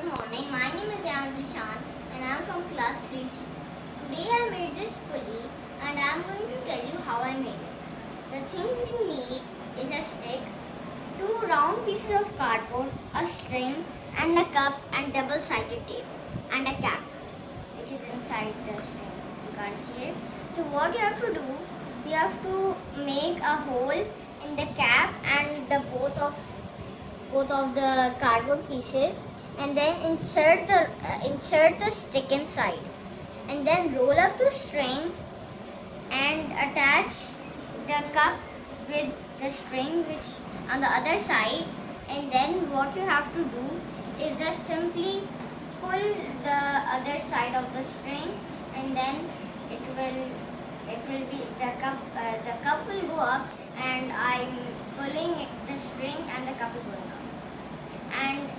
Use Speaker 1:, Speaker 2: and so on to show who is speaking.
Speaker 1: morning. My name is Zishan and I am from class 3C. Today I made this pulley and I am going to tell you how I made it. The things you need is a stick, two round pieces of cardboard, a string and a cup and double-sided tape and a cap which is inside the string. You can't see it. So what you have to do, you have to make a hole in the cap and the both of the cardboard pieces, and then insert the stick inside, and then roll up the string and attach the cup with the string which on the other side, and then what you have to do is just simply pull the other side of the string, and then it will be the cup will go up, and I'm pulling the string and the cup is going up, and